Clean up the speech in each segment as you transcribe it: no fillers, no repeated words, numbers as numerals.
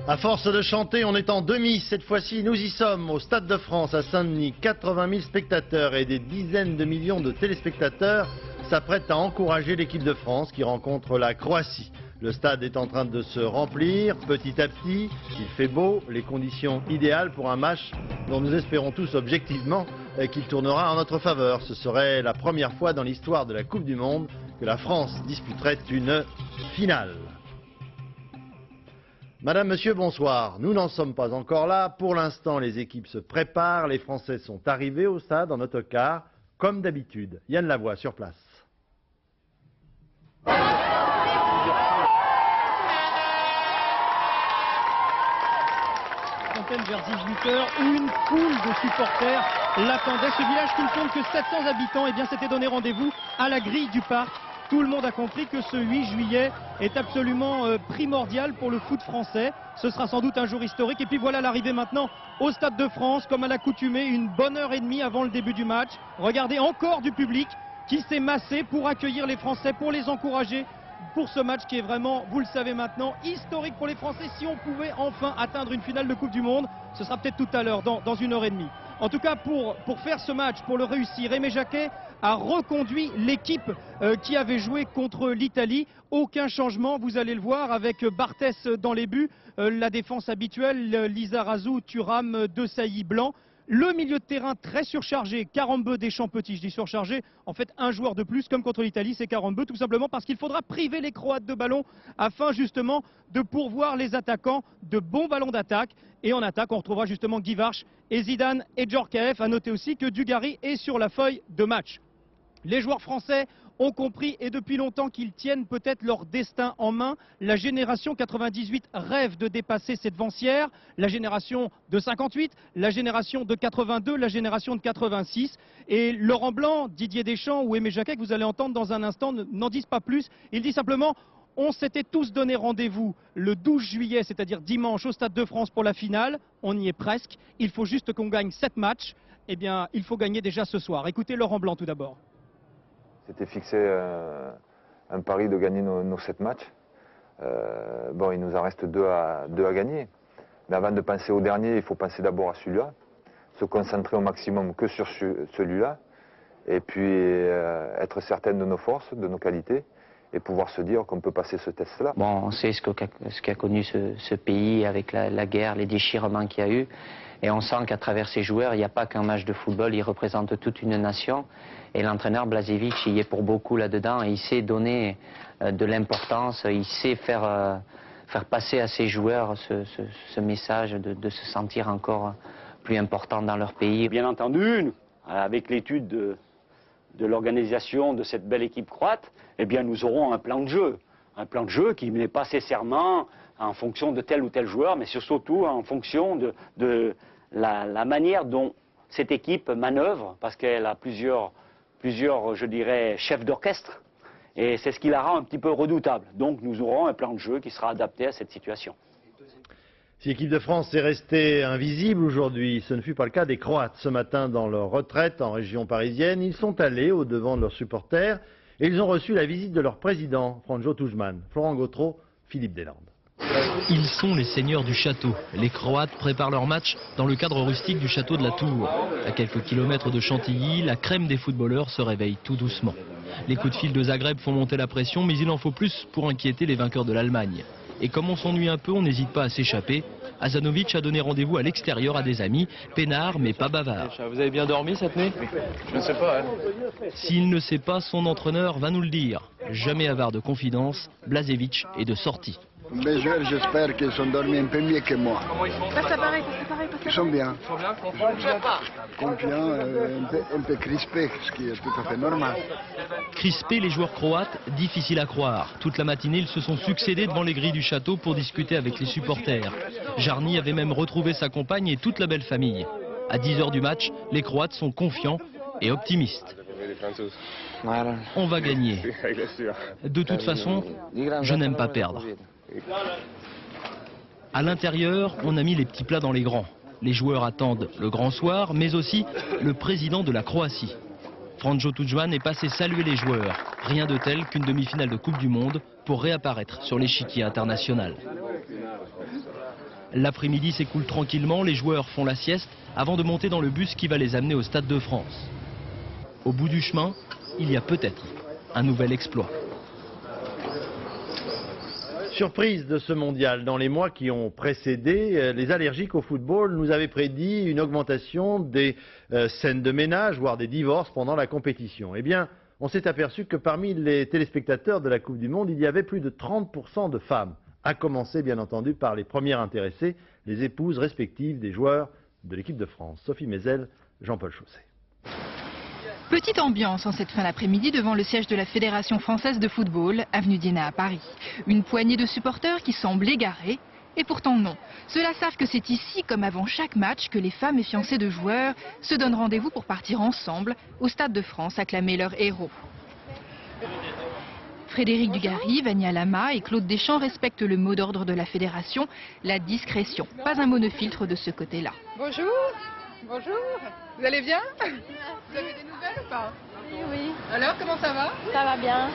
À force de chanter, on est en demi. Cette fois-ci, nous y sommes, au Stade de France à Saint-Denis. 80 000 spectateurs et des dizaines de millions de téléspectateurs s'apprêtent à encourager l'équipe de France qui rencontre la Croatie. Le stade est en train de se remplir petit à petit. Il fait beau, les conditions idéales pour un match dont nous espérons tous objectivement qu'il tournera en notre faveur. Ce serait la première fois dans l'histoire de la Coupe du Monde que la France disputerait une finale. Madame, Monsieur, bonsoir. Nous n'en sommes pas encore là. Pour l'instant, les équipes se préparent. Les Français sont arrivés au stade en autocar, comme d'habitude. Yann Lavoie, sur place. Vers 18h, où une foule de supporters l'attendait. Ce village qui ne compte que 700 habitants, eh bien, s'était donné rendez-vous à la grille du parc. Tout le monde a compris que ce 8 juillet est absolument primordial pour le foot français. Ce sera sans doute un jour historique. Et puis voilà l'arrivée maintenant au Stade de France, comme à l'accoutumée, une bonne heure et demie avant le début du match. Regardez encore du public qui s'est massé pour accueillir les Français, pour les encourager. Pour ce match qui est vraiment, vous le savez maintenant, historique pour les Français. Si on pouvait enfin atteindre une finale de Coupe du Monde, ce sera peut-être tout à l'heure, dans une heure et demie. En tout cas, pour faire ce match, pour le réussir, Aimé Jacquet a reconduit l'équipe qui avait joué contre l'Italie. Aucun changement, vous allez le voir, avec Barthès dans les buts, la défense habituelle, Lizarazu, Thuram, Desailly, Blanc. Le milieu de terrain très surchargé, Karembeu, Deschamps, Petit, je dis surchargé, en fait un joueur de plus comme contre l'Italie, c'est Karembeu, tout simplement parce qu'il faudra priver les Croates de ballon afin justement de pourvoir les attaquants de bons ballons d'attaque. Et en attaque, on retrouvera justement Guy Varch et Zidane et Djorkaeff. À noter aussi que Dugarry est sur la feuille de match. Les joueurs français ont compris et depuis longtemps qu'ils tiennent peut-être leur destin en main. La génération 98 rêve de dépasser cette devancière. La génération de 58, la génération de 82, la génération de 86. Et Laurent Blanc, Didier Deschamps ou Aimé Jacquet, que vous allez entendre dans un instant, n'en disent pas plus. Il dit simplement: on s'était tous donné rendez-vous le 12 juillet, c'est-à-dire dimanche, au Stade de France pour la finale. On y est presque. Il faut juste qu'on gagne 7 matchs. Eh bien, il faut gagner déjà ce soir. Écoutez Laurent Blanc tout d'abord. C'était fixé un pari de gagner nos 7 matchs. Bon, il nous en reste 2 à gagner. Mais avant de penser au dernier, il faut penser d'abord à celui-là. Se concentrer au maximum que sur celui-là. Et puis être certain de nos forces, de nos qualités. Et pouvoir se dire qu'on peut passer ce test-là. Bon, on sait ce qu'a connu ce pays avec la guerre, les déchirements qu'il y a eu. Et on sent qu'à travers ces joueurs, il n'y a pas qu'un match de football, ils représentent toute une nation. Et l'entraîneur Blažević, il y est pour beaucoup là-dedans. Et il sait donner de l'importance, il sait faire passer à ses joueurs ce message de se sentir encore plus important dans leur pays. Bien entendu, avec l'étude de l'organisation de cette belle équipe croate, eh bien nous aurons un plan de jeu. Un plan de jeu qui n'est pas nécessairement en fonction de tel ou tel joueur, mais surtout en fonction de la manière dont cette équipe manœuvre, parce qu'elle a plusieurs, je dirais, chefs d'orchestre, et c'est ce qui la rend un petit peu redoutable. Donc nous aurons un plan de jeu qui sera adapté à cette situation. Si l'équipe de France est restée invisible aujourd'hui, ce ne fut pas le cas des Croates. Ce matin, dans leur retraite en région parisienne, ils sont allés au-devant de leurs supporters et ils ont reçu la visite de leur président, Franjo Tuđman. Florent Gautreau, Philippe Deslandes. Ils sont les seigneurs du château. Les Croates préparent leur match dans le cadre rustique du château de la Tour. À quelques kilomètres de Chantilly, la crème des footballeurs se réveille tout doucement. Les coups de fil de Zagreb font monter la pression, mais il en faut plus pour inquiéter les vainqueurs de l'Allemagne. Et comme on s'ennuie un peu, on n'hésite pas à s'échapper. Hazanovic a donné rendez-vous à l'extérieur à des amis, peinards mais pas bavards. Vous avez bien dormi cette nuit? Je ne sais pas. Hein. S'il ne sait pas, son entraîneur va nous le dire. Jamais avare de confidence, Blažević est de sortie. Les joueurs, j'espère qu'ils sont dormis un peu mieux que moi. Comment ils sont? C'est pareil. Ils sont bien. Ils sont bien, confiants, un peu crispés, ce qui est tout à fait normal. Crispés, les joueurs croates, difficile à croire. Toute la matinée, ils se sont succédés devant les grilles du château pour discuter avec les supporters. Jarny avait même retrouvé sa compagne et toute la belle famille. À 10 h du match, les Croates sont confiants et optimistes. On va gagner. De toute façon, je n'aime pas perdre. À l'intérieur, on a mis les petits plats dans les grands. Les joueurs attendent le grand soir, mais aussi le président de la Croatie. Franjo Tudjman est passé saluer les joueurs. Rien de tel qu'une demi-finale de Coupe du Monde pour réapparaître sur l'échiquier international. L'après-midi s'écoule tranquillement, les joueurs font la sieste avant de monter dans le bus qui va les amener au Stade de France. Au bout du chemin, il y a peut-être un nouvel exploit. Surprise de ce mondial, dans les mois qui ont précédé, les allergiques au football nous avaient prédit une augmentation des scènes de ménage, voire des divorces pendant la compétition. Eh bien, on s'est aperçu que parmi les téléspectateurs de la Coupe du Monde, il y avait plus de 30% de femmes, à commencer bien entendu par les premières intéressées, les épouses respectives des joueurs de l'équipe de France. Sophie Mézel, Jean-Paul Chausset. Petite ambiance en cette fin d'après-midi devant le siège de la Fédération française de football, avenue d'Iéna à Paris. Une poignée de supporters qui semblent égarés, et pourtant non. Ceux-là savent que c'est ici, comme avant chaque match, que les femmes et fiancées de joueurs se donnent rendez-vous pour partir ensemble au Stade de France acclamer leurs héros. Frédéric Dugarry, Vania Lama et Claude Deschamps respectent le mot d'ordre de la Fédération, la discrétion. Pas un monofiltre de ce côté-là. Bonjour. Bonjour, vous allez bien? Vous avez des nouvelles ou pas? Oui. Alors, comment ça va? Ça va bien.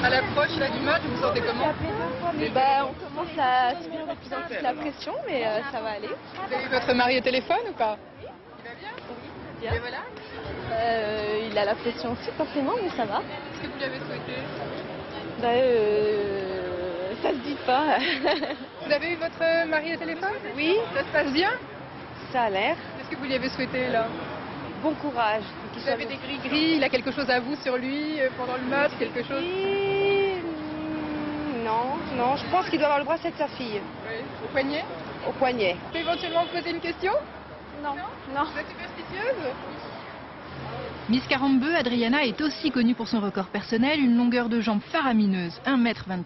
À l'approche du match, vous vous sentez comment? On commence à subir de plus en plus la pression, mais ça va aller. Vous avez eu votre mari au téléphone ou pas? Il va bien? Oui, bien. Et voilà? Il a la pression aussi, forcément, mais ça va. Qu'est-ce que vous lui avez souhaité? Ça se dit pas. Vous avez eu votre mari au téléphone? Oui. Ça se passe bien? Ça a l'air. Qu'est-ce que vous lui avez souhaité là? Bon courage. Vous avez des gris-gris, il a quelque chose à vous sur lui pendant le match, quelque chose? Non, je pense qu'il doit avoir le bracelet de sa fille. Oui. Au poignet? Au poignet. Je peux éventuellement vous poser une question? Non. Vous êtes superstitieuse? Miss Carambeu, Adriana est aussi connue pour son record personnel, une longueur de jambe faramineuse, 1,24 m.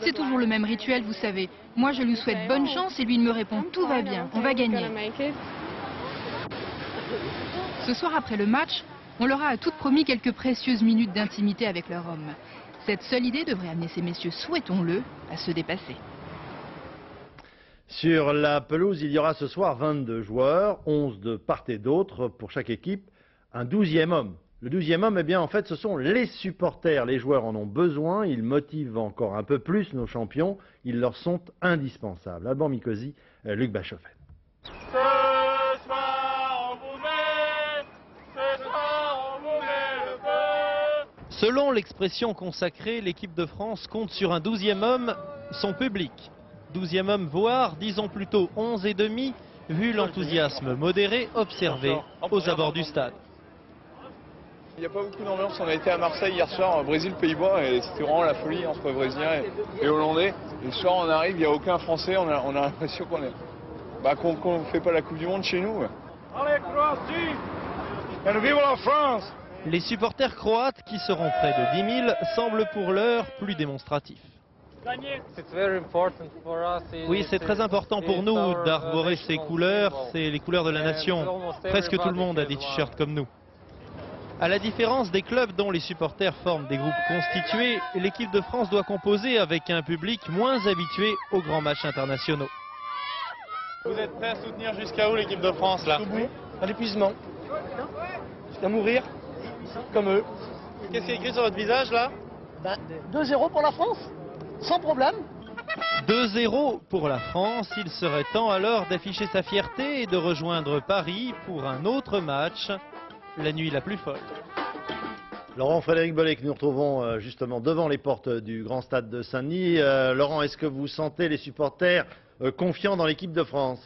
C'est toujours le même rituel, vous savez. Moi, je lui souhaite bonne chance et lui, il me répond « Tout va bien, on va gagner ». Ce soir, après le match, on leur a à toutes promis quelques précieuses minutes d'intimité avec leur homme. Cette seule idée devrait amener ces messieurs, souhaitons-le, à se dépasser. Sur la pelouse, il y aura ce soir 22 joueurs, 11 de part et d'autre pour chaque équipe, un 12e homme. Le 12e homme, eh bien, en fait, ce sont les supporters. Les joueurs en ont besoin, ils motivent encore un peu plus nos champions, ils leur sont indispensables. Alban Mikosi, Luc Bachofen. Selon l'expression consacrée, l'équipe de France compte sur un 12e homme, son public. 12e homme, voire, disons plutôt 11 et demi, vu l'enthousiasme modéré observé aux abords du stade. Il n'y a pas beaucoup d'ambiance. On a été à Marseille hier soir, Brésil-Pays-Bas, et c'était vraiment la folie entre Brésiliens et Hollandais. Et ce soir, on arrive, il n'y a aucun Français, on a l'impression qu'on ne fait pas la Coupe du Monde chez nous. Allez, Croatie! Et vive la France! Les supporters croates, qui seront près de 10 000, semblent pour l'heure plus démonstratifs. Oui, c'est très important pour nous d'arborer ces couleurs, c'est les couleurs de la nation. Presque tout le monde a des t-shirts comme nous. À la différence des clubs dont les supporters forment des groupes constitués, l'équipe de France doit composer avec un public moins habitué aux grands matchs internationaux. Vous êtes prêts à soutenir jusqu'à où l'équipe de France là? À l'épuisement. Jusqu'à mourir, comme eux. Qu'est-ce qui est écrit sur votre visage là? 2-0 pour la France, sans problème. 2-0 pour la France, il serait temps alors d'afficher sa fierté et de rejoindre Paris pour un autre match, la nuit la plus folle. Laurent Frédéric Bollet, que nous retrouvons justement devant les portes du grand stade de Saint-Denis. Laurent, est-ce que vous sentez les supporters confiants dans l'équipe de France ?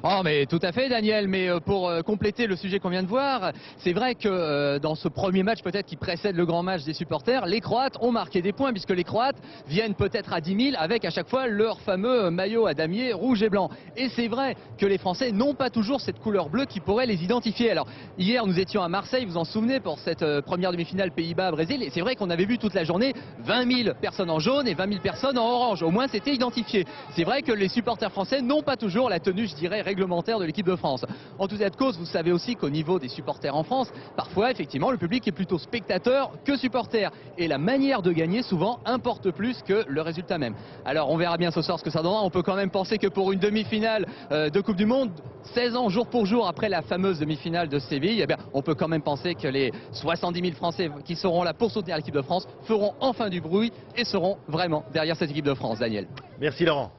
Oh mais tout à fait Daniel, mais pour compléter le sujet qu'on vient de voir, c'est vrai que dans ce premier match peut-être qui précède le grand match des supporters, les Croates ont marqué des points puisque les Croates viennent peut-être à 10 000 avec à chaque fois leur fameux maillot à damier rouge et blanc. Et c'est vrai que les Français n'ont pas toujours cette couleur bleue qui pourrait les identifier. Alors hier nous étions à Marseille, vous en souvenez, pour cette première demi-finale Pays-Bas-Brésil, et c'est vrai qu'on avait vu toute la journée 20 000 personnes en jaune et 20 000 personnes en orange. Au moins c'était identifié. C'est vrai que les supporters français n'ont pas toujours la tenue, je dirais, réglementaire de l'équipe de France. En tout état de cause, vous savez aussi qu'au niveau des supporters en France, parfois effectivement le public est plutôt spectateur que supporter. Et la manière de gagner souvent importe plus que le résultat même. Alors on verra bien ce soir ce que ça donnera. On peut quand même penser que pour une demi-finale de Coupe du Monde, 16 ans jour pour jour après la fameuse demi-finale de Séville, eh bien, on peut quand même penser que les 70 000 Français qui seront là pour soutenir l'équipe de France feront enfin du bruit et seront vraiment derrière cette équipe de France, Daniel. Merci Laurent.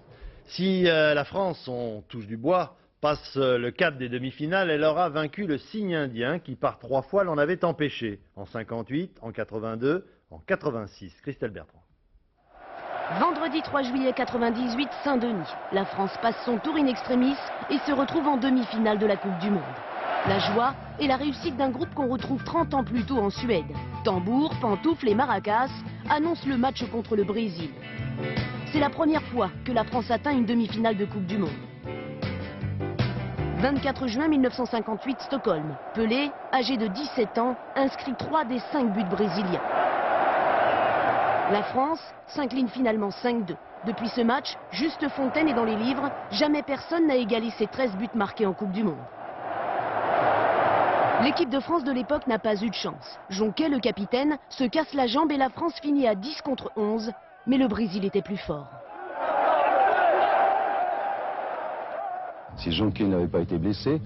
Si la France, on touche du bois, passe le cap des demi-finales, elle aura vaincu le cygne indien qui par 3 fois l'en avait empêché. En 58, en 82, en 86. Christelle Bertrand. Vendredi 3 juillet 98, Saint-Denis. La France passe son tour in extremis et se retrouve en demi-finale de la Coupe du Monde. La joie et la réussite d'un groupe qu'on retrouve 30 ans plus tôt en Suède. Tambours, pantoufles et maracas annoncent le match contre le Brésil. C'est la première fois que la France atteint une demi-finale de Coupe du Monde. 24 juin 1958, Stockholm. Pelé, âgé de 17 ans, inscrit 3 des 5 buts brésiliens. La France s'incline finalement 5-2. Depuis ce match, Juste Fontaine est dans les livres. Jamais personne n'a égalé ses 13 buts marqués en Coupe du Monde. L'équipe de France de l'époque n'a pas eu de chance. Jonquet, le capitaine, se casse la jambe et la France finit à 10 contre 11. Mais le Brésil était plus fort. Si Jonquet n'avait pas été blessé,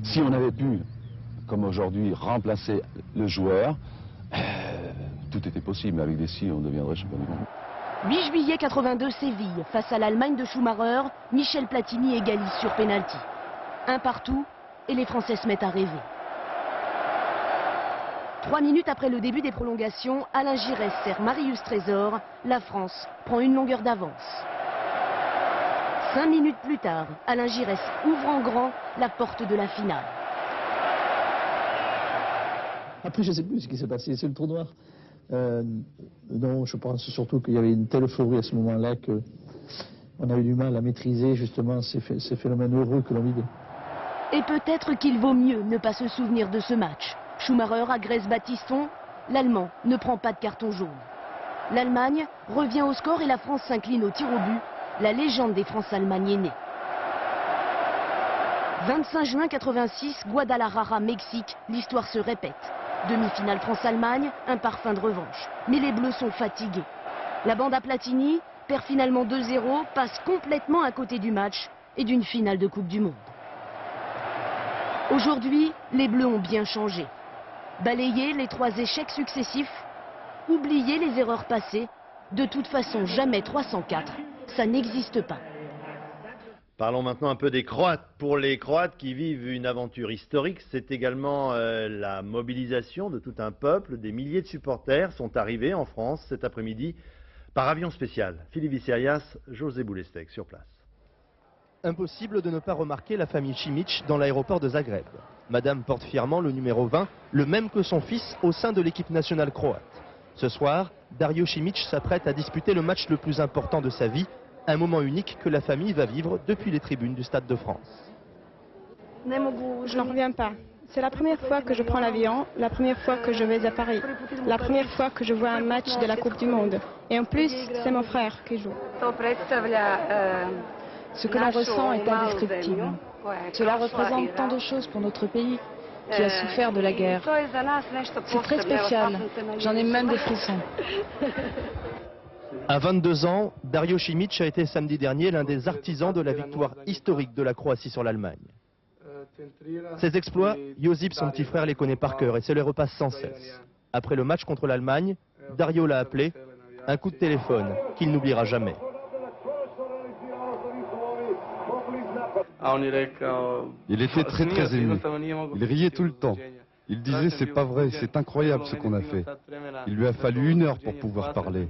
si on avait pu, comme aujourd'hui, remplacer le joueur, tout était possible. Mais avec des si, on deviendrait champion du monde. 8 juillet 82, Séville. Face à l'Allemagne de Schumacher, Michel Platini égalise sur pénalty. 1 partout et les Français se mettent à rêver. 3 minutes après le début des prolongations, Alain Giresse sert Marius Trésor. La France prend une longueur d'avance. 5 minutes plus tard, Alain Giresse ouvre en grand la porte de la finale. Après, je ne sais plus ce qui s'est passé, c'est le trou noir. Non, je pense surtout qu'il y avait une telle euphorie à ce moment-là qu'on avait du mal à maîtriser justement ces phénomènes heureux que l'on vivait. Et peut-être qu'il vaut mieux ne pas se souvenir de ce match. Schumacher agresse Battiston, l'Allemand ne prend pas de carton jaune. L'Allemagne revient au score et la France s'incline au tir au but. La légende des France-Allemagne est née. 25 juin 86, Guadalajara, Mexique, l'histoire se répète. Demi-finale France-Allemagne, un parfum de revanche. Mais les Bleus sont fatigués. La bande à Platini perd finalement 2-0, passe complètement à côté du match et d'une finale de Coupe du Monde. Aujourd'hui, les Bleus ont bien changé. Balayer les 3 échecs successifs, oublier les erreurs passées. De toute façon, jamais 304, ça n'existe pas. Parlons maintenant un peu des Croates. Pour les Croates qui vivent une aventure historique, c'est également la mobilisation de tout un peuple. Des milliers de supporters sont arrivés en France cet après-midi par avion spécial. Philippe Visserias, José Boulestec sur place. Impossible de ne pas remarquer la famille Simic dans l'aéroport de Zagreb. Madame porte fièrement le numéro 20, le même que son fils au sein de l'équipe nationale croate. Ce soir, Dario Simic s'apprête à disputer le match le plus important de sa vie, un moment unique que la famille va vivre depuis les tribunes du Stade de France. Je n'en reviens pas. C'est la première fois que je prends l'avion, la première fois que je vais à Paris, la première fois que je vois un match de la Coupe du Monde. Et en plus, c'est mon frère qui joue. Ce que l'on ressent est indescriptible. Cela représente tant de choses pour notre pays qui a souffert de la guerre. C'est très spécial. J'en ai même des frissons. À 22 ans, Dario Simic a été samedi dernier l'un des artisans de la victoire historique de la Croatie sur l'Allemagne. Ses exploits, Josip, son petit frère, les connaît par cœur et se les repasse sans cesse. Après le match contre l'Allemagne, Dario l'a appelé, un coup de téléphone qu'il n'oubliera jamais. Il était très ému. Il riait tout le temps. Il disait c'est pas vrai, c'est incroyable ce qu'on a fait. Il lui a fallu 1 heure pour pouvoir parler.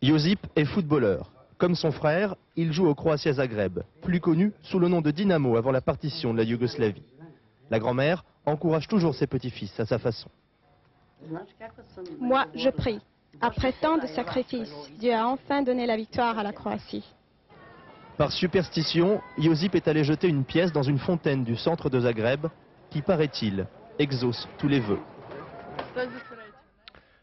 Josip est footballeur. Comme son frère, il joue au Croatia Zagreb, plus connu sous le nom de Dynamo avant la partition de la Yougoslavie. La grand-mère encourage toujours ses petits-fils à sa façon. Moi, je prie. Après tant de sacrifices, Dieu a enfin donné la victoire à la Croatie. Par superstition, Josip est allé jeter une pièce dans une fontaine du centre de Zagreb qui, paraît-il, exauce tous les vœux.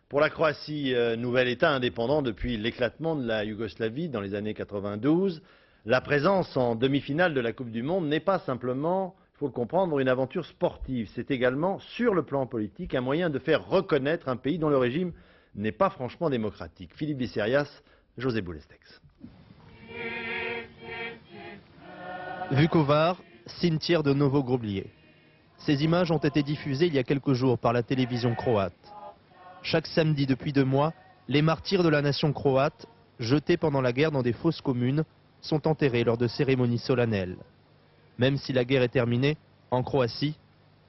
Pour la Croatie, nouvel État indépendant depuis l'éclatement de la Yougoslavie dans les années 92, La présence en demi-finale de la Coupe du Monde n'est pas simplement, il faut le comprendre, une aventure sportive. C'est également, sur le plan politique, un moyen de faire reconnaître un pays dont le régime n'est pas franchement démocratique. Philippe Visserias, José Boulestex. Vukovar, cimetière de Novo Groblje. Ces images ont été diffusées il y a quelques jours par la télévision croate. Chaque samedi depuis 2 mois, les martyrs de la nation croate, jetés pendant la guerre dans des fosses communes, sont enterrés lors de cérémonies solennelles. Même si la guerre est terminée, en Croatie,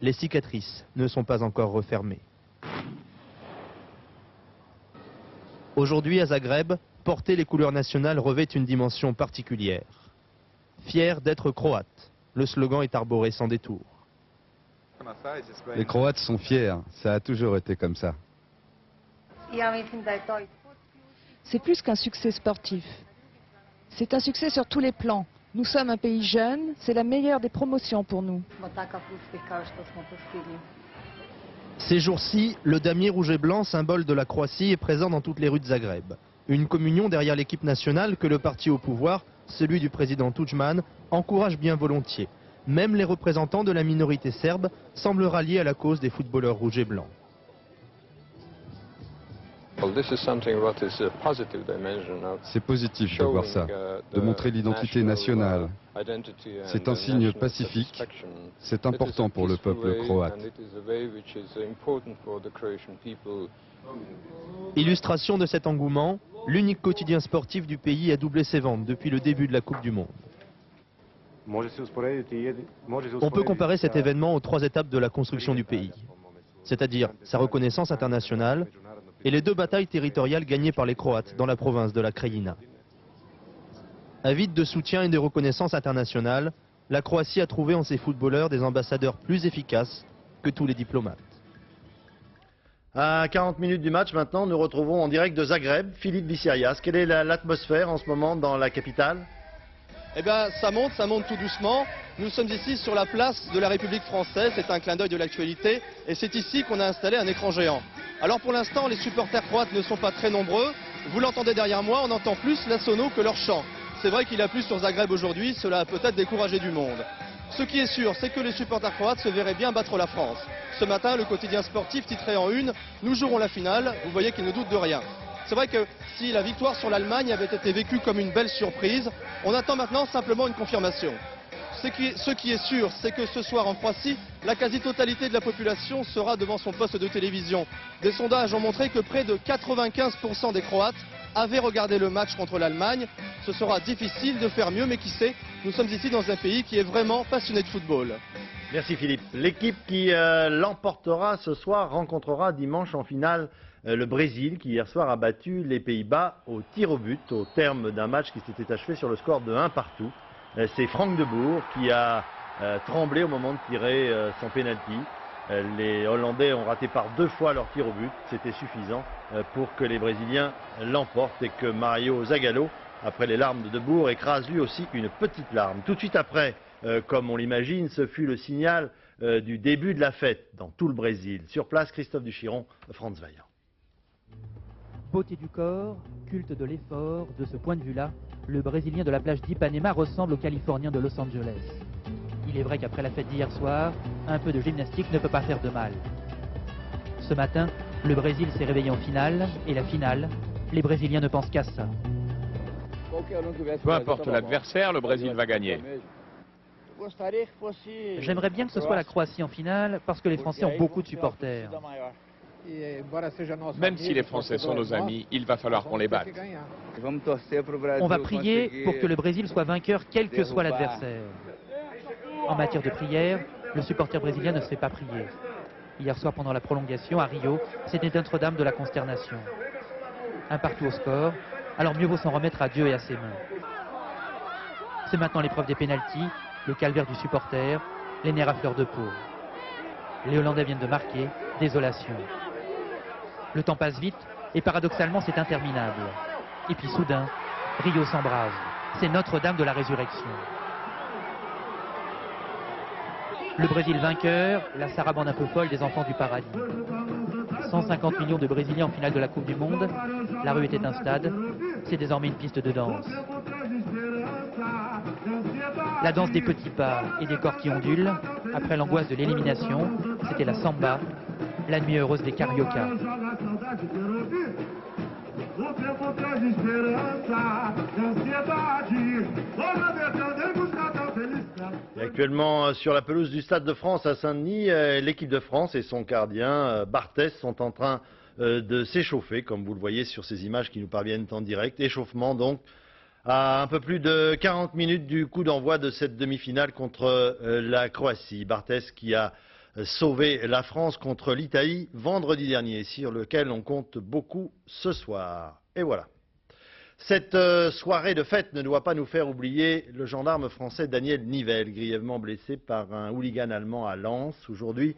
les cicatrices ne sont pas encore refermées. Aujourd'hui à Zagreb, porter les couleurs nationales revêt une dimension particulière. Fier d'être croate, le slogan est arboré sans détour. Les Croates sont fiers, ça a toujours été comme ça. C'est plus qu'un succès sportif. C'est un succès sur tous les plans. Nous sommes un pays jeune, c'est la meilleure des promotions pour nous. Ces jours-ci, le damier rouge et blanc, symbole de la Croatie, est présent dans toutes les rues de Zagreb. Une communion derrière l'équipe nationale que le parti au pouvoir, celui du président Tudjman, encourage bien volontiers. Même les représentants de la minorité serbe semblent rallier à la cause des footballeurs rouges et blancs. C'est positif de voir ça, de montrer l'identité nationale. C'est un signe pacifique, c'est important pour le peuple croate. Illustration de cet engouement, l'unique quotidien sportif du pays a doublé ses ventes depuis le début de la Coupe du Monde. On peut comparer cet événement aux 3 étapes de la construction du pays, c'est-à-dire sa reconnaissance internationale et les 2 batailles territoriales gagnées par les Croates dans la province de la Krajina. Avide de soutien et de reconnaissance internationale, la Croatie a trouvé en ses footballeurs des ambassadeurs plus efficaces que tous les diplomates. À 40 minutes du match maintenant, nous retrouvons en direct de Zagreb Philippe Visserias. Quelle est l'atmosphère en ce moment dans la capitale ? Eh bien, ça monte tout doucement. Nous sommes ici sur la place de la République française, c'est un clin d'œil de l'actualité, et c'est ici qu'on a installé un écran géant. Alors pour l'instant, les supporters croates ne sont pas très nombreux. Vous l'entendez derrière moi, on entend plus la sono que leur chant. C'est vrai qu'il a plu sur Zagreb aujourd'hui, cela a peut-être découragé du monde. Ce qui est sûr, c'est que les supporters croates se verraient bien battre la France. Ce matin, le quotidien sportif titrait en une « Nous jouerons la finale », vous voyez qu'ils ne doutent de rien. C'est vrai que si la victoire sur l'Allemagne avait été vécue comme une belle surprise, on attend maintenant simplement une confirmation. Ce qui est sûr, c'est que ce soir en Croatie, la quasi-totalité de la population sera devant son poste de télévision. Des sondages ont montré que près de 95% des Croates avaient regardé le match contre l'Allemagne. Ce sera difficile de faire mieux, mais qui sait, nous sommes ici dans un pays qui est vraiment passionné de football. Merci Philippe. L'équipe qui l'emportera ce soir rencontrera dimanche en finale le Brésil qui hier soir a battu les Pays-Bas au tir au but au terme d'un match qui s'était achevé sur le score de 1 partout. C'est Frank de Boer qui a tremblé au moment de tirer son penalty. Les Hollandais ont raté par 2 fois leur tir au but. C'était suffisant pour que les Brésiliens l'emportent et que Mario Zagallo, après les larmes de Boer, écrase lui aussi une petite larme. Tout de suite après, comme on l'imagine, ce fut le signal du début de la fête dans tout le Brésil. Sur place, Christophe Duchiron, Franz Vaillant. Beauté du corps, culte de l'effort, de ce point de vue-là, le Brésilien de la plage d'Ipanema ressemble au Californien de Los Angeles. Il est vrai qu'après la fête d'hier soir, un peu de gymnastique ne peut pas faire de mal. Ce matin, le Brésil s'est réveillé en finale, et la finale, les Brésiliens ne pensent qu'à ça. Peu importe l'adversaire, le Brésil va gagner. J'aimerais bien que ce soit la Croatie en finale, parce que les Français ont beaucoup de supporters. Même si les Français sont nos amis, il va falloir qu'on les batte. On va prier pour que le Brésil soit vainqueur, quel que soit l'adversaire. En matière de prière, le supporter brésilien ne se fait pas prier. Hier soir, pendant la prolongation, à Rio, c'était Notre-Dame de la consternation. 1 partout au score, alors mieux vaut s'en remettre à Dieu et à ses mains. C'est maintenant l'épreuve des pénaltys, le calvaire du supporter, les nerfs à fleur de peau. Les Hollandais viennent de marquer, désolation. Le temps passe vite et paradoxalement c'est interminable. Et puis soudain, Rio s'embrase. C'est Notre-Dame de la Résurrection. Le Brésil vainqueur, la sarabande un peu folle des enfants du paradis. 150 millions de Brésiliens en finale de la Coupe du Monde. La rue était un stade, c'est désormais une piste de danse. La danse des petits pas et des corps qui ondulent. Après l'angoisse de l'élimination, c'était la samba, la nuit heureuse des cariocas. Et actuellement sur la pelouse du Stade de France à Saint-Denis, l'équipe de France et son gardien Barthès sont en train de s'échauffer, comme vous le voyez sur ces images qui nous parviennent en direct. Échauffement donc à un peu plus de 40 minutes du coup d'envoi de cette demi-finale contre la Croatie. Barthès qui a sauvé la France contre l'Italie vendredi dernier, sur lequel on compte beaucoup ce soir. Et voilà. Cette soirée de fête ne doit pas nous faire oublier le gendarme français Daniel Nivelle, grièvement blessé par un hooligan allemand à Lens. Aujourd'hui,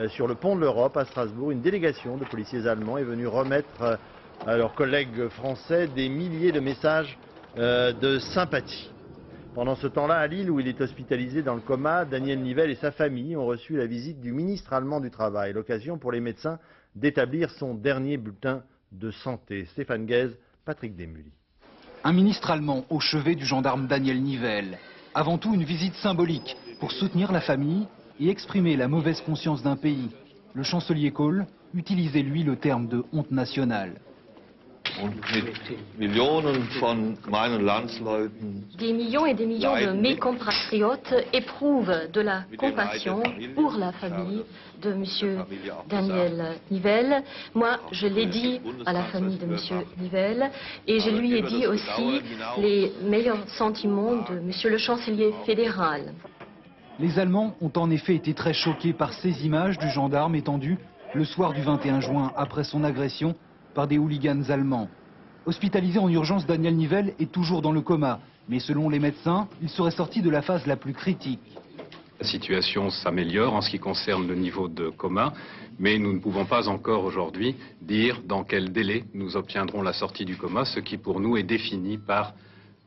sur le pont de l'Europe à Strasbourg, une délégation de policiers allemands est venue remettre à leurs collègues français des milliers de messages de sympathie. Pendant ce temps-là, à Lille, où il est hospitalisé dans le coma, Daniel Nivelle et sa famille ont reçu la visite du ministre allemand du Travail, l'occasion pour les médecins d'établir son dernier bulletin de santé. Stéphane Guez, Patrick Desmully. Un ministre allemand au chevet du gendarme Daniel Nivelle. Avant tout, une visite symbolique pour soutenir la famille et exprimer la mauvaise conscience d'un pays. Le chancelier Kohl utilisait, lui, le terme de honte nationale. Des millions et des millions de mes compatriotes éprouvent de la compassion pour la famille de M. Daniel Nivelle. Moi, je l'ai dit à la famille de M. Nivelle et je lui ai dit aussi les meilleurs sentiments de M. le chancelier fédéral. Les Allemands ont en effet été très choqués par ces images du gendarme étendu le soir du 21 juin après son agression par des hooligans allemands. Hospitalisé en urgence, Daniel Nivelle est toujours dans le coma, mais selon les médecins, il serait sorti de la phase la plus critique. La situation s'améliore en ce qui concerne le niveau de coma, mais nous ne pouvons pas encore aujourd'hui dire dans quel délai nous obtiendrons la sortie du coma, ce qui pour nous est défini par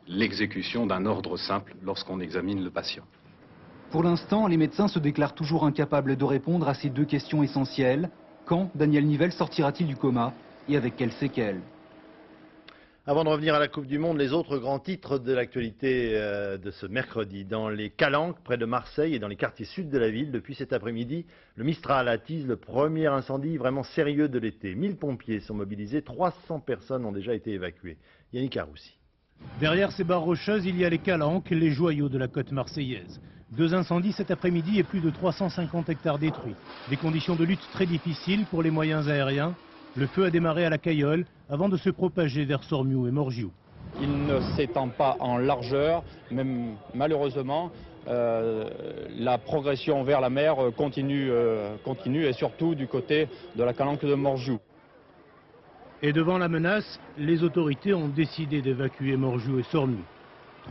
l'exécution d'un ordre simple lorsqu'on examine le patient. Pour l'instant, les médecins se déclarent toujours incapables de répondre à ces deux questions essentielles. Quand Daniel Nivelle sortira-t-il du coma et avec quelles séquelles? Avant de revenir à la Coupe du Monde, les autres grands titres de l'actualité de ce mercredi. Dans les Calanques, près de Marseille et dans les quartiers sud de la ville, depuis cet après-midi, le Mistral attise le premier incendie vraiment sérieux de l'été. 1000 pompiers sont mobilisés, 300 personnes ont déjà été évacuées. Yannick Aroussi. Derrière ces barres rocheuses, il y a les Calanques, les joyaux de la côte marseillaise. 2 incendies cet après-midi et plus de 350 hectares détruits. Des conditions de lutte très difficiles pour les moyens aériens. Le feu a démarré à la Cayolle avant de se propager vers Sormiou et Morgiou. Il ne s'étend pas en largeur, même malheureusement, la progression vers la mer continue et surtout du côté de la Calanque de Morgiou. Et devant la menace, les autorités ont décidé d'évacuer Morgiou et Sormiou.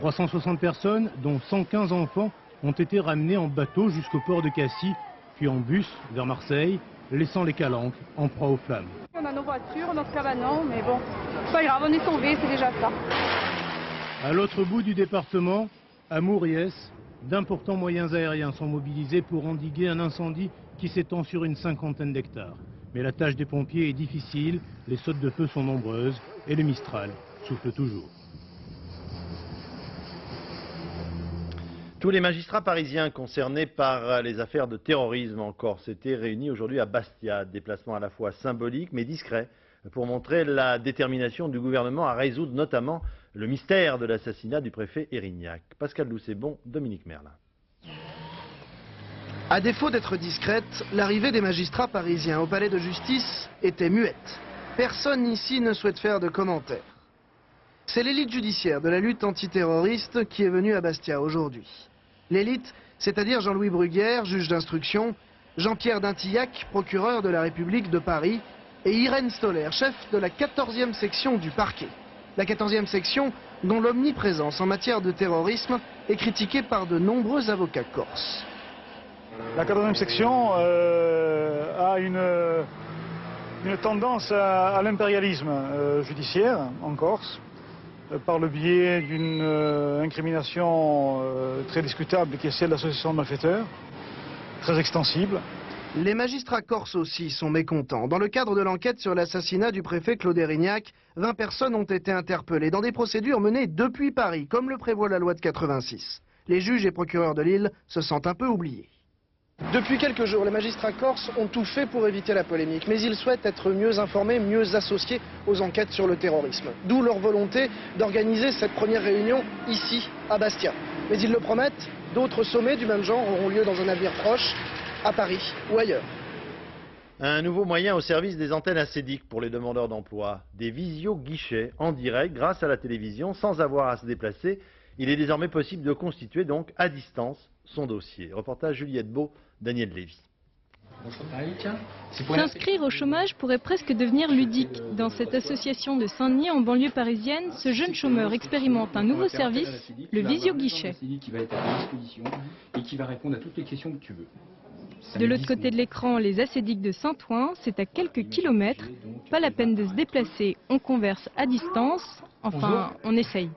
360 personnes, dont 115 enfants, ont été ramenées en bateau jusqu'au port de Cassis, puis en bus vers Marseille, laissant les Calanques en proie aux flammes. On a nos voitures, notre cabanon, mais bon, c'est pas grave, on est sauvés, c'est déjà ça. À l'autre bout du département, à Mouriès, d'importants moyens aériens sont mobilisés pour endiguer un incendie qui s'étend sur une 50aine d'hectares. Mais la tâche des pompiers est difficile, les sautes de feu sont nombreuses et le Mistral souffle toujours. Tous les magistrats parisiens concernés par les affaires de terrorisme en Corse étaient réunis aujourd'hui à Bastia. Déplacement à la fois symbolique mais discret pour montrer la détermination du gouvernement à résoudre notamment le mystère de l'assassinat du préfet Erignac. Pascal Doucet-Bon, Dominique Merlin. À défaut d'être discrète, l'arrivée des magistrats parisiens au palais de justice était muette. Personne ici ne souhaite faire de commentaires. C'est l'élite judiciaire de la lutte antiterroriste qui est venue à Bastia aujourd'hui. L'élite, c'est-à-dire Jean-Louis Bruguière, juge d'instruction, Jean-Pierre Dintillac, procureur de la République de Paris, et Irène Stoller, chef de la 14e section du parquet. La 14e section dont l'omniprésence en matière de terrorisme est critiquée par de nombreux avocats corses. La 14e section a une tendance à l'impérialisme judiciaire en Corse, par le biais d'une incrimination très discutable qui est celle d'association de malfaiteurs, très extensible. Les magistrats corses aussi sont mécontents. Dans le cadre de l'enquête sur l'assassinat du préfet Claude Erignac, 20 personnes ont été interpellées dans des procédures menées depuis Paris, comme le prévoit la loi de 86. Les juges et procureurs de Lille se sentent un peu oubliés. Depuis quelques jours, les magistrats corses ont tout fait pour éviter la polémique, mais ils souhaitent être mieux informés, mieux associés aux enquêtes sur le terrorisme. D'où leur volonté d'organiser cette première réunion ici, à Bastia. Mais ils le promettent, d'autres sommets du même genre auront lieu dans un avenir proche, à Paris ou ailleurs. Un nouveau moyen au service des antennes acédiques pour les demandeurs d'emploi. Des visio-guichets en direct grâce à la télévision sans avoir à se déplacer. Il est désormais possible de constituer donc à distance son dossier. Reportage Juliette Beau, Daniel Lévy. S'inscrire au chômage pourrait presque devenir ludique. Dans cette association de Saint-Denis en banlieue parisienne, ce jeune chômeur expérimente un nouveau service, le visio-guichet. Qui va être à ta disposition et qui va répondre à toutes les questions que tu veux. De l'autre côté de l'écran, les acédiques de Saint-Ouen, c'est à quelques kilomètres. Pas la peine de se déplacer, on converse à distance. Enfin, on essaye.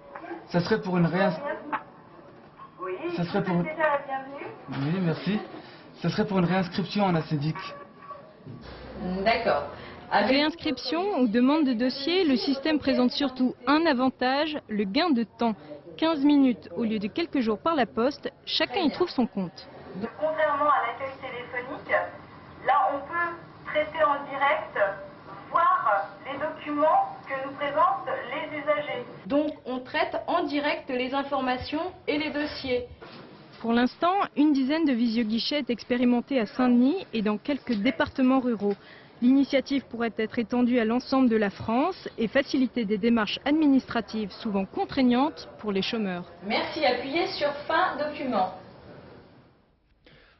Ça serait pour une réinscription. Ça serait pour... Oui, merci. Ça serait pour une réinscription en acédique. D'accord. Réinscription ou demande de dossier, le système présente surtout un avantage, le gain de temps. 15 minutes au lieu de quelques jours par la poste, chacun y trouve son compte. Contrairement à l'accueil téléphonique, là on peut traiter en direct, voir les documents que nous présentent les usagers. Donc on traite en direct les informations et les dossiers. Pour l'instant, une dizaine de visio-guichets est expérimentée à Saint-Denis et dans quelques départements ruraux. L'initiative pourrait être étendue à l'ensemble de la France et faciliter des démarches administratives souvent contraignantes pour les chômeurs. Merci, appuyez sur fin document.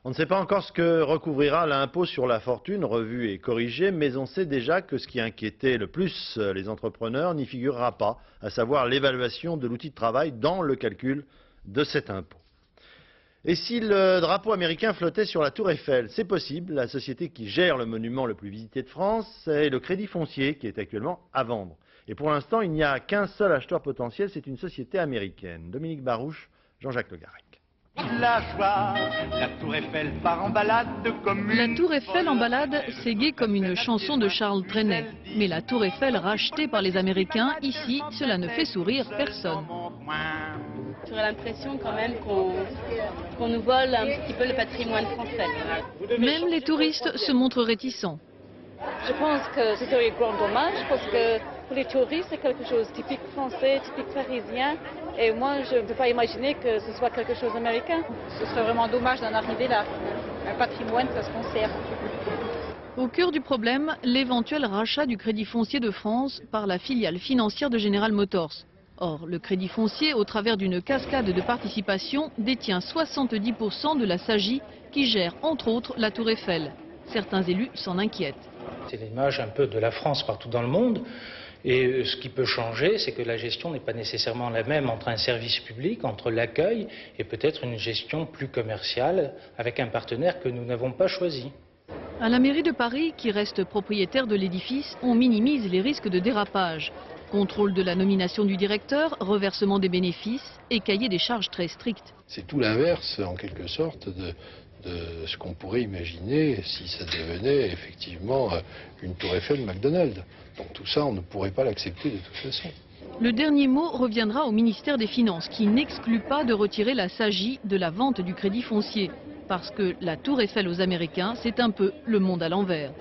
On ne sait pas encore ce que recouvrira l'impôt sur la fortune, revu et corrigé, mais on sait déjà que ce qui inquiétait le plus les entrepreneurs n'y figurera pas, à savoir l'évaluation de l'outil de travail dans le calcul de cet impôt. Et si le drapeau américain flottait sur la Tour Eiffel, c'est possible. La société qui gère le monument le plus visité de France est le Crédit Foncier, qui est actuellement à vendre. Et pour l'instant, il n'y a qu'un seul acheteur potentiel, c'est une société américaine. Dominique Barouche, Jean-Jacques Le Garec. La joie, la Tour Eiffel part en balade comme une... La Tour Eiffel en balade, c'est gai comme une chanson de Charles Trenet. Mais la Tour Eiffel rachetée par les Américains, ici, cela ne fait sourire personne. J'aurais l'impression quand même qu'on nous vole un petit peu le patrimoine français. Même les touristes se montrent réticents. Je pense que ce serait un grand dommage parce que pour les touristes, c'est quelque chose de typique français, typique parisien. Et moi, je ne peux pas imaginer que ce soit quelque chose d'américain. Ce serait vraiment dommage d'en arriver là. Un patrimoine, ça se conserve. Au cœur du problème, l'éventuel rachat du Crédit Foncier de France par la filiale financière de General Motors. Or, le Crédit Foncier, au travers d'une cascade de participation, détient 70% de la SAGI qui gère, entre autres, la Tour Eiffel. Certains élus s'en inquiètent. C'est l'image un peu de la France partout dans le monde. Et ce qui peut changer, c'est que la gestion n'est pas nécessairement la même entre un service public, entre l'accueil et peut-être une gestion plus commerciale avec un partenaire que nous n'avons pas choisi. À la mairie de Paris, qui reste propriétaire de l'édifice, on minimise les risques de dérapage. Contrôle de la nomination du directeur, reversement des bénéfices et cahier des charges très stricts. C'est tout l'inverse, en quelque sorte, de ce qu'on pourrait imaginer si ça devenait effectivement une Tour Eiffel McDonald's. Donc tout ça, on ne pourrait pas l'accepter de toute façon. Le dernier mot reviendra au ministère des Finances, qui n'exclut pas de retirer la SAGI de la vente du Crédit Foncier. Parce que la Tour Eiffel aux Américains, c'est un peu le monde à l'envers.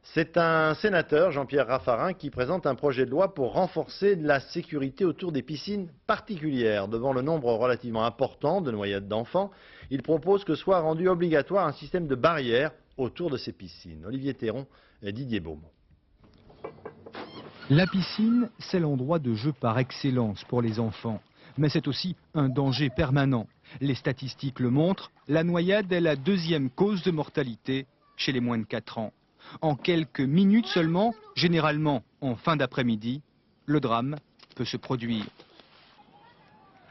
C'est un sénateur, Jean-Pierre Raffarin, qui présente un projet de loi pour renforcer la sécurité autour des piscines particulières. Devant le nombre relativement important de noyades d'enfants, il propose que soit rendu obligatoire un système de barrières autour de ces piscines. Olivier Théron et Didier Beaumont. La piscine, c'est l'endroit de jeu par excellence pour les enfants. Mais c'est aussi un danger permanent. Les statistiques le montrent, la noyade est la deuxième cause de mortalité chez les moins de 4 ans. En quelques minutes seulement, généralement en fin d'après-midi, le drame peut se produire.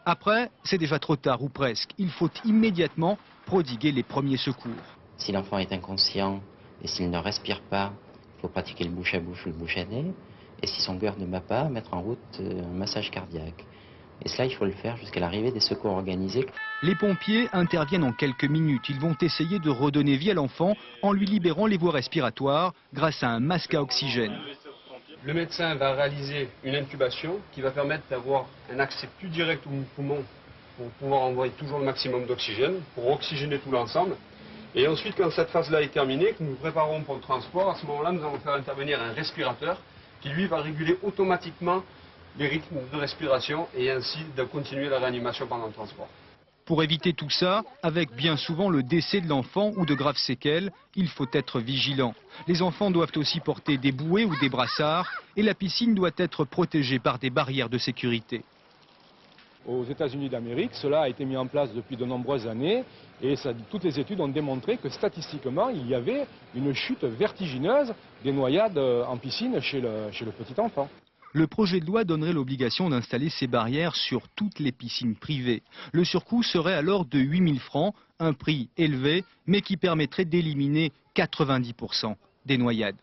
Après, c'est déjà trop tard ou presque. Il faut immédiatement prodiguer les premiers secours. Si l'enfant est inconscient et s'il ne respire pas, il faut pratiquer le bouche à bouche ou le bouche à nez. Et si son cœur ne bat pas, mettre en route un massage cardiaque. Et cela, il faut le faire jusqu'à l'arrivée des secours organisés. Les pompiers interviennent en quelques minutes. Ils vont essayer de redonner vie à l'enfant en lui libérant les voies respiratoires grâce à un masque à oxygène. Le médecin va réaliser une intubation qui va permettre d'avoir un accès plus direct au poumon pour pouvoir envoyer toujours le maximum d'oxygène, pour oxygéner tout l'ensemble. Et ensuite, quand cette phase-là est terminée, que nous nous préparons pour le transport, à ce moment-là, nous allons faire intervenir un respirateur qui, lui, va réguler automatiquement les rythmes de respiration et ainsi de continuer la réanimation pendant le transport. Pour éviter tout ça, avec bien souvent le décès de l'enfant ou de graves séquelles, il faut être vigilant. Les enfants doivent aussi porter des bouées ou des brassards et la piscine doit être protégée par des barrières de sécurité. Aux États-Unis d'Amérique, cela a été mis en place depuis de nombreuses années et toutes les études ont démontré que statistiquement, il y avait une chute vertigineuse des noyades en piscine chez le petit enfant. Le projet de loi donnerait l'obligation d'installer ces barrières sur toutes les piscines privées. Le surcoût serait alors de 8 000 francs, un prix élevé, mais qui permettrait d'éliminer 90% des noyades.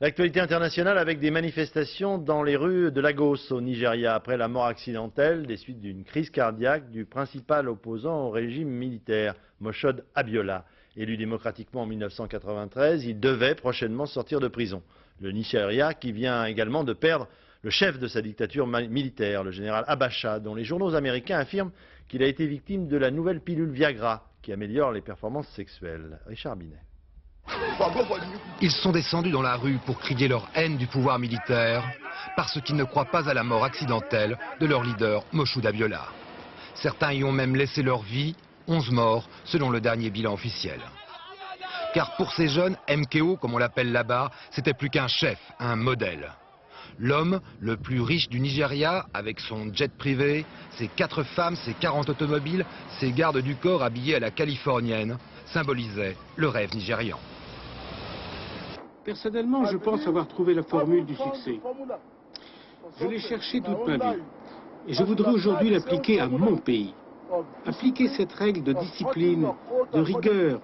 L'actualité internationale avec des manifestations dans les rues de Lagos au Nigeria après la mort accidentelle des suites d'une crise cardiaque du principal opposant au régime militaire, Moshood Abiola. Élu démocratiquement en 1993, il devait prochainement sortir de prison. Le Nigeria qui vient également de perdre le chef de sa dictature militaire, le général Abacha, dont les journaux américains affirment qu'il a été victime de la nouvelle pilule Viagra qui améliore les performances sexuelles. Richard Binet. Ils sont descendus dans la rue pour crier leur haine du pouvoir militaire parce qu'ils ne croient pas à la mort accidentelle de leur leader Moshood Abiola. Certains y ont même laissé leur vie, 11 morts selon le dernier bilan officiel. Car pour ces jeunes, MKO, comme on l'appelle là-bas, c'était plus qu'un chef, un modèle. L'homme le plus riche du Nigeria, avec son jet privé, ses 4 femmes, ses 40 automobiles, ses gardes du corps habillés à la californienne, symbolisait le rêve nigérian. Personnellement, je pense avoir trouvé la formule du succès. Je l'ai cherchée toute ma vie. Et je voudrais aujourd'hui l'appliquer à mon pays. Appliquer cette règle de discipline, de rigueur,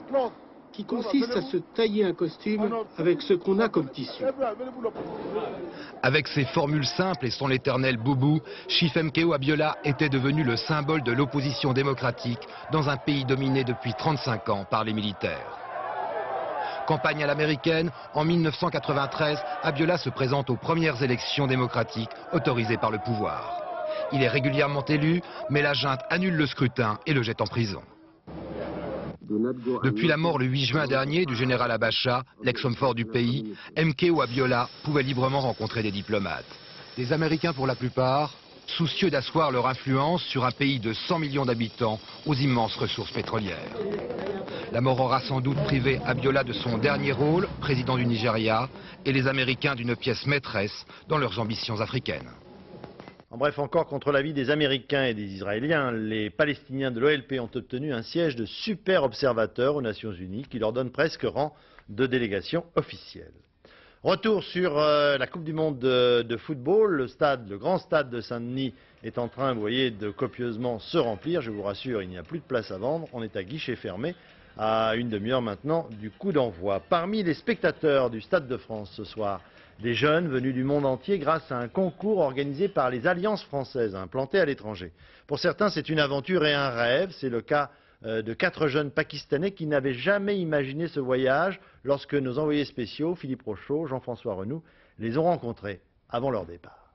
qui consiste à se tailler un costume avec ce qu'on a comme tissu. Avec ses formules simples et son éternel boubou, Chief MKO Abiola était devenu le symbole de l'opposition démocratique dans un pays dominé depuis 35 ans par les militaires. Campagne à l'américaine, en 1993, Abiola se présente aux premières élections démocratiques autorisées par le pouvoir. Il est régulièrement élu, mais la junte annule le scrutin et le jette en prison. Depuis la mort le 8 juin dernier du général Abacha, l'ex-homme fort du pays, MKO Abiola pouvait librement rencontrer des diplomates. Des Américains pour la plupart, soucieux d'asseoir leur influence sur un pays de 100 millions d'habitants aux immenses ressources pétrolières. La mort aura sans doute privé Abiola de son dernier rôle, président du Nigeria, et les Américains d'une pièce maîtresse dans leurs ambitions africaines. En bref, encore contre l'avis des Américains et des Israéliens, les Palestiniens de l'OLP ont obtenu un siège de super observateur aux Nations Unies qui leur donne presque rang de délégation officielle. Retour sur la Coupe du Monde de football. Le grand stade de Saint-Denis est en train, vous voyez, de copieusement se remplir. Je vous rassure, il n'y a plus de place à vendre. On est à guichet fermé à une demi-heure maintenant du coup d'envoi. Parmi les spectateurs du Stade de France ce soir, des jeunes venus du monde entier grâce à un concours organisé par les Alliances françaises implantées à l'étranger. Pour certains, c'est une aventure et un rêve. C'est le cas de 4 jeunes Pakistanais qui n'avaient jamais imaginé ce voyage lorsque nos envoyés spéciaux, Philippe Rochaud, Jean-François Renoux, les ont rencontrés avant leur départ.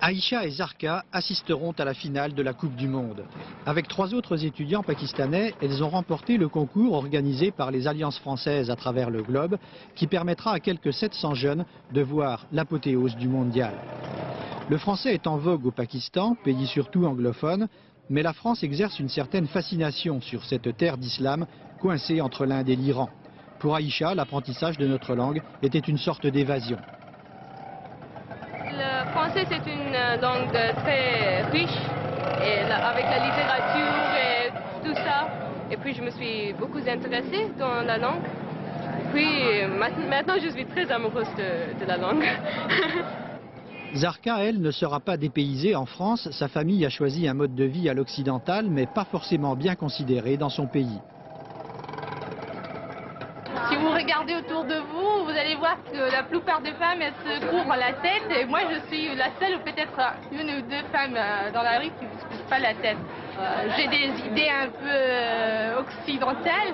Aïcha et Zarqa assisteront à la finale de la Coupe du Monde. Avec 3 autres étudiants pakistanais, elles ont remporté le concours organisé par les Alliances françaises à travers le globe qui permettra à quelques 700 jeunes de voir l'apothéose du mondial. Le français est en vogue au Pakistan, pays surtout anglophone, mais la France exerce une certaine fascination sur cette terre d'islam coincée entre l'Inde et l'Iran. Pour Aïcha, l'apprentissage de notre langue était une sorte d'évasion. Le français, c'est une langue très riche, et avec la littérature et tout ça. Et puis, je me suis beaucoup intéressée dans la langue. Puis, maintenant, je suis très amoureuse de la langue. Zarqa, elle, ne sera pas dépaysée en France. Sa famille a choisi un mode de vie à l'occidental, mais pas forcément bien considéré dans son pays. Si vous regardez autour de vous, vous allez voir que la plupart des femmes, elles se couvrent la tête. Et moi, je suis la seule, ou peut-être 1 ou 2 femmes dans la rue qui ne se couvrent pas la tête. J'ai des idées un peu occidentales.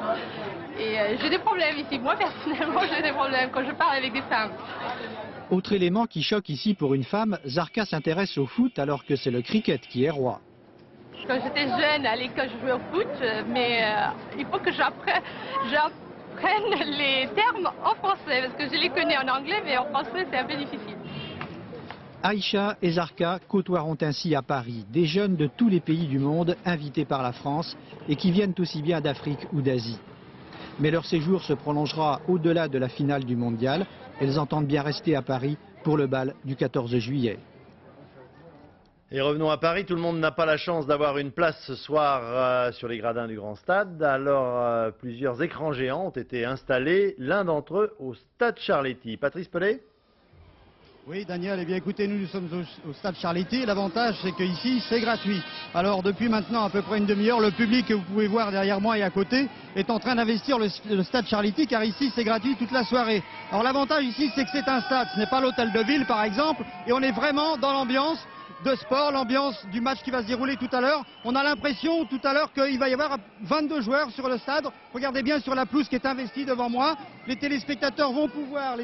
Et j'ai des problèmes ici. Moi, personnellement, j'ai des problèmes quand je parle avec des femmes. Autre élément qui choque ici pour une femme, Zarka s'intéresse au foot alors que c'est le cricket qui est roi. Quand j'étais jeune, à l'école, je jouais au foot, mais il faut que j'apprenne les termes en français, parce que je les connais en anglais, mais en français, c'est un peu difficile. Aïcha et Zarka côtoieront ainsi à Paris des jeunes de tous les pays du monde invités par la France et qui viennent aussi bien d'Afrique ou d'Asie. Mais leur séjour se prolongera au-delà de la finale du mondial. Elles entendent bien rester à Paris pour le bal du 14 juillet. Et revenons à Paris, tout le monde n'a pas la chance d'avoir une place ce soir sur les gradins du Grand Stade. Alors plusieurs écrans géants ont été installés, l'un d'entre eux au Stade Charletti. Patrice Pellet ? Oui, Daniel, eh bien écoutez, nous sommes au Stade Charletti. L'avantage, c'est qu'ici, c'est gratuit. Alors, depuis maintenant à peu près une demi-heure, le public que vous pouvez voir derrière moi et à côté est en train d'investir le Stade Charletti, car ici, c'est gratuit toute la soirée. Alors, l'avantage ici, c'est que c'est un stade. Ce n'est pas l'hôtel de ville, par exemple, et on est vraiment dans l'ambiance de sport, l'ambiance du match qui va se dérouler tout à l'heure. On a l'impression tout à l'heure qu'il va y avoir 22 joueurs sur le stade. Regardez bien sur la pelouse qui est investie devant moi. Les spectateurs vont pouvoir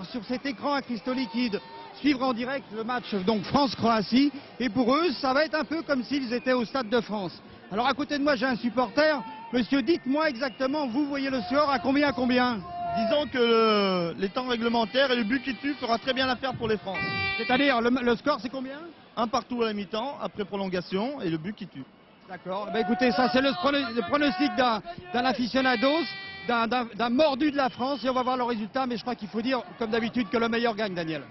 sur cet écran à cristaux liquides suivre en direct le match donc France-Croatie. Et pour eux, ça va être un peu comme s'ils étaient au Stade de France. Alors à côté de moi, j'ai un supporter. Monsieur, dites-moi exactement, vous voyez le score à combien ? Disons que les temps réglementaires et le but qui tue fera très bien l'affaire pour les France. C'est-à-dire, le score c'est combien ? Un partout à la mi-temps, après prolongation, et le but qui tue. D'accord. Ben écoutez, ça c'est le pronostic d'un aficionados, d'un mordu de la France, et on va voir le résultat, mais je crois qu'il faut dire, comme d'habitude, que le meilleur gagne, Daniel.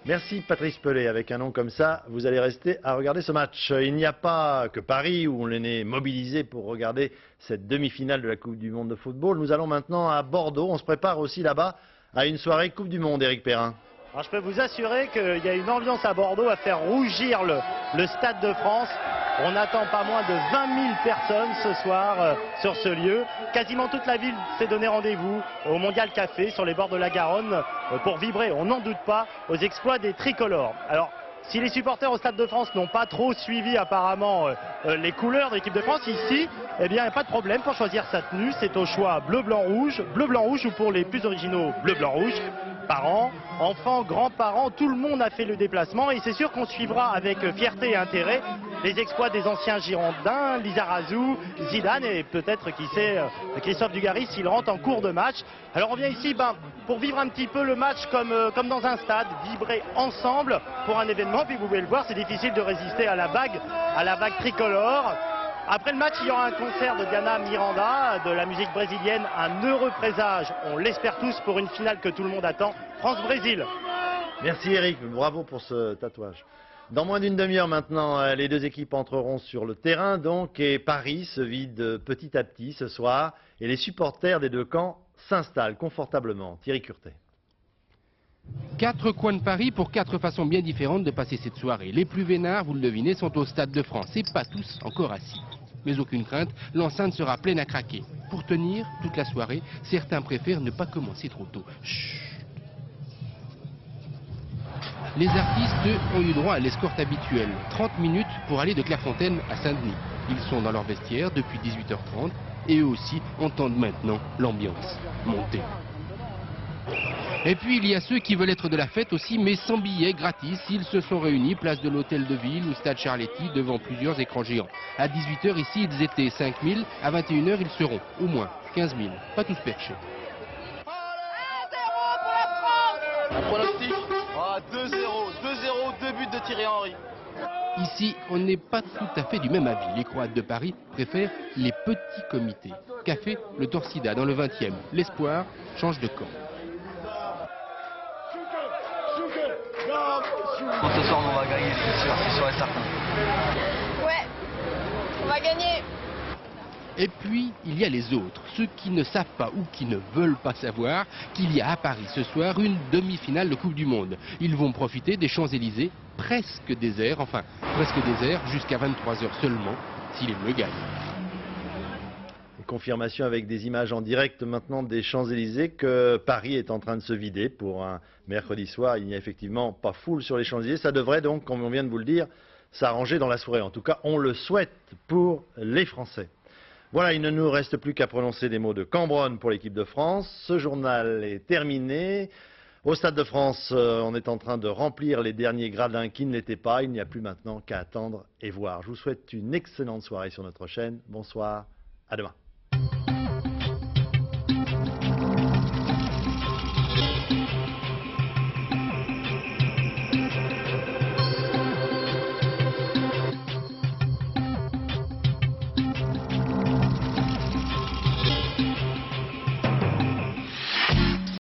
Merci Patrice Pellet. Avec un nom comme ça, vous allez rester à regarder ce match. Il n'y a pas que Paris où on est mobilisé pour regarder cette demi-finale de la Coupe du Monde de football. Nous allons maintenant à Bordeaux. On se prépare aussi là-bas à une soirée Coupe du Monde, Éric Perrin. Alors, je peux vous assurer qu'il y a une ambiance à Bordeaux à faire rougir le Stade de France. On attend pas moins de 20 000 personnes ce soir sur ce lieu. Quasiment toute la ville s'est donné rendez-vous au Mondial Café sur les bords de la Garonne pour vibrer, on n'en doute pas, aux exploits des tricolores. Alors, si les supporters au Stade de France n'ont pas trop suivi apparemment les couleurs de l'équipe de France, ici, eh bien, il n'y a pas de problème pour choisir sa tenue. C'est au choix bleu, blanc, rouge ou pour les plus originaux, bleu, blanc, rouge. Parents, enfants, grands-parents, tout le monde a fait le déplacement et c'est sûr qu'on suivra avec fierté et intérêt les exploits des anciens Girondins, Lizarazu, Zidane et peut-être, qui sait, Christophe Dugarry s'il rentre en cours de match. Alors on vient ici pour vivre un petit peu le match comme dans un stade, vibrer ensemble pour un événement. Puis vous pouvez le voir, c'est difficile de résister à la vague tricolore. Après le match, il y aura un concert de Diana Miranda, de la musique brésilienne, un heureux présage, on l'espère tous, pour une finale que tout le monde attend, France-Brésil. Merci Eric, bravo pour ce tatouage. Dans moins d'une demi-heure maintenant, les deux équipes entreront sur le terrain donc, et Paris se vide petit à petit ce soir, et les supporters des deux camps s'installent confortablement. Thierry Curtet. 4 coins de Paris pour 4 façons bien différentes de passer cette soirée. Les plus vénards, vous le devinez, sont au Stade de France et pas tous encore assis. Mais aucune crainte, l'enceinte sera pleine à craquer. Pour tenir toute la soirée, certains préfèrent ne pas commencer trop tôt. Chut. Les artistes, eux, ont eu droit à l'escorte habituelle. 30 minutes pour aller de Clairefontaine à Saint-Denis. Ils sont dans leur vestiaire depuis 18h30 et eux aussi entendent maintenant l'ambiance monter. Et puis il y a ceux qui veulent être de la fête aussi, mais sans billets, gratis. Ils se sont réunis place de l'Hôtel de Ville ou Stade Charletti devant plusieurs écrans géants. À 18h ici, ils étaient 5 000. À 21h, ils seront au moins 15 000. Pas tous perchés. Un pronostic 2-0, 2-0, 2 buts de Thierry Henry. Ici, on n'est pas tout à fait du même avis. Les Croates de Paris préfèrent les petits comités. Café, le Torsida dans le 20e. L'Espoir change de camp. Ce soir, on va gagner, c'est sûr et certain. Ouais, on va gagner. Et puis, il y a les autres, ceux qui ne savent pas ou qui ne veulent pas savoir qu'il y a à Paris ce soir une demi-finale de Coupe du Monde. Ils vont profiter des Champs-Élysées, presque déserts, enfin presque déserts, jusqu'à 23h seulement, si les Bleus gagnent. Confirmation avec des images en direct maintenant des Champs-Élysées que Paris est en train de se vider pour un mercredi soir. Il n'y a effectivement pas foule sur les Champs-Élysées. Ça devrait donc, comme on vient de vous le dire, s'arranger dans la soirée. En tout cas, on le souhaite pour les Français. Voilà, il ne nous reste plus qu'à prononcer des mots de Cambronne pour l'équipe de France. Ce journal est terminé. Au Stade de France, on est en train de remplir les derniers gradins qui ne l'étaient pas. Il n'y a plus maintenant qu'à attendre et voir. Je vous souhaite une excellente soirée sur notre chaîne. Bonsoir, à demain.